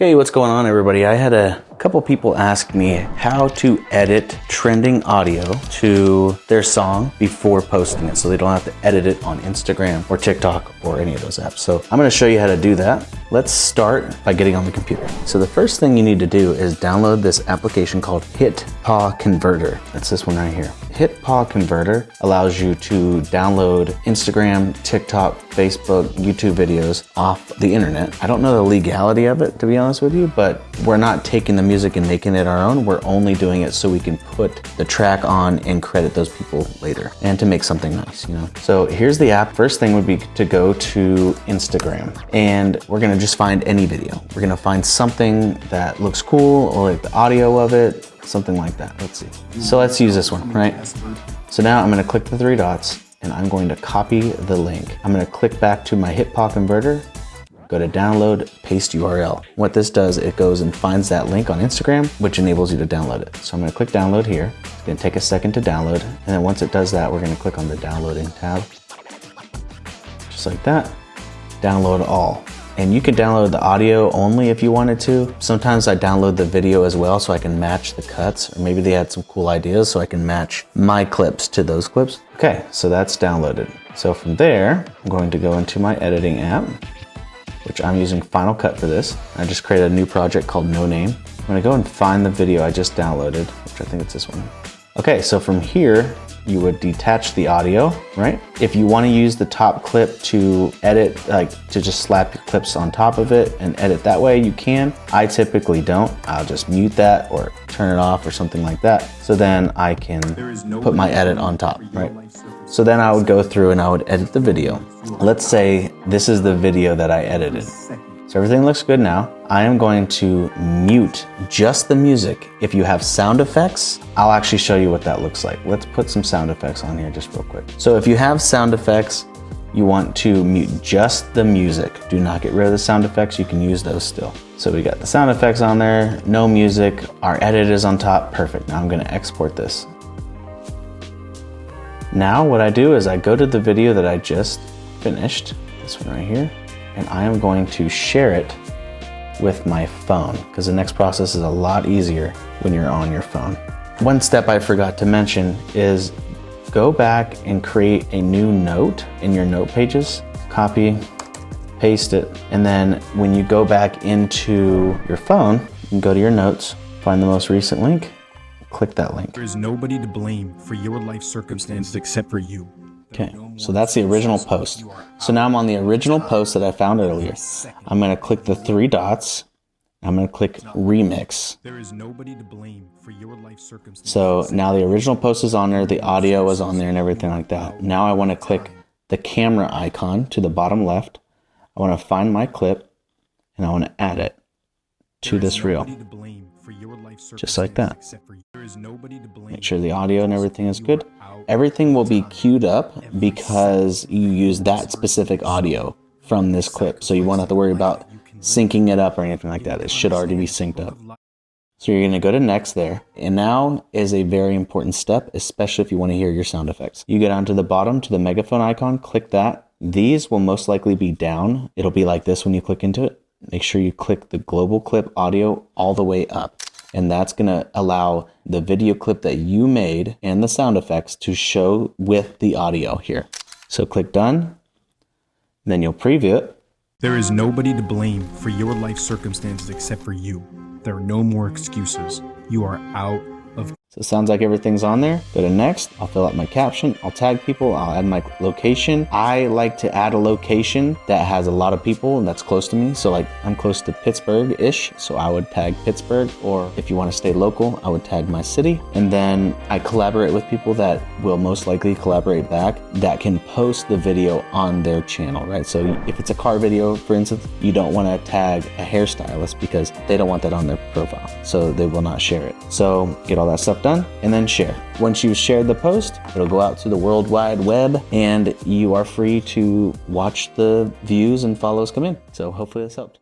Hey, what's going on, everybody? I had a couple people ask me how to edit trending audio to their song before posting it so they don't have to edit it on Instagram or TikTok or any of those apps. So I'm gonna show you how to do that. Let's start by getting on the computer. So the first thing you need to do is download this application called HitPaw Converter. That's this one right here. HitPaw Converter allows you to download Instagram, TikTok, Facebook, YouTube videos off the internet. I don't know the legality of it, to be honest with you, but we're not taking the music and making it our own. We're only doing it so we can put the track on and credit those people later and to make something nice, you know? So here's the app. First thing would be to go to Instagram, and we're gonna just find any video. We're gonna find something that looks cool, or like the audio of it, something like that. Let's see. So let's use this one, right? So now I'm gonna click the three dots and I'm going to copy the link. I'm gonna click back to my HitPaw Converter, go to download, paste URL. What this does, it goes and finds that link on Instagram, which enables you to download it. So I'm gonna click download here. It's gonna take a second to download. And then once it does that, we're gonna click on the downloading tab. Just like that, download all. And you can download the audio only if you wanted to. Sometimes I download the video as well so I can match the cuts, or maybe they had some cool ideas so I can match my clips to those clips. Okay, so that's downloaded. So from there, I'm going to go into my editing app, which I'm using Final Cut for this. I just created a new project called No Name. I'm gonna go and find the video I just downloaded, which I think it's this one. Okay, so from here, you would detach the audio, right? If you wanna use the top clip to edit, like to just slap your clips on top of it and edit that way, you can. I typically don't. I'll just mute that or turn it off or something like that. So then I can put my edit on top, right? So then I would go through and I would edit the video. Let's say this is the video that I edited. So everything looks good now. I am going to mute just the music. If you have sound effects, I'll actually show you what that looks like. Let's put some sound effects on here just real quick. So if you have sound effects, you want to mute just the music. Do not get rid of the sound effects. You can use those still. So we got the sound effects on there, no music. Our edit is on top, perfect. Now I'm gonna export this. Now what I do is I go to the video that I just finished, this one right here, and I am going to share it with my phone, because the next process is a lot easier when you're on your phone. One step I forgot to mention is go back and create a new note in your note pages, copy, paste it, and then when you go back into your phone, you can go to your notes, find the most recent link, click that link. There's nobody to blame for your life circumstances except for you. Okay, so that's the original post. So now I'm on the original post that I found earlier. I'm gonna click the three dots. I'm gonna click remix. There is nobody to blame for your life circumstances. So now the original post is on there, the audio is on there and everything like that. Now I wanna click the camera icon to the bottom left. I wanna find my clip and I wanna add it to this reel. Just like that. Make sure the audio and everything is good. Everything will be queued up because you use that specific audio from this clip. So you won't have to worry about syncing it up or anything like that. It should already be synced up. So you're gonna go to next there. And now is a very important step, especially if you wanna hear your sound effects. You go down to the bottom to the megaphone icon, click that. These will most likely be down. It'll be like this when you click into it. Make sure you click the global clip audio all the way up. And that's gonna allow the video clip that you made and the sound effects to show with the audio here. So click done, then you'll preview it. There is nobody to blame for your life circumstances except for you. There are no more excuses. You are out of. So it sounds like everything's on there. Go to next, I'll fill out my caption, I'll tag people, I'll add my location. I like to add a location that has a lot of people and that's close to me. So like I'm close to Pittsburgh-ish, so I would tag Pittsburgh, or if you want to stay local, I would tag my city. And then I collaborate with people that will most likely collaborate back that can post the video on their channel, right? So if it's a car video, for instance, you don't want to tag a hairstylist because they don't want that on their profile, so they will not share it. So get all that stuff done and then share. Once you've shared the post, it'll go out to the World Wide Web and you are free to watch the views and follows come in. So hopefully this helped.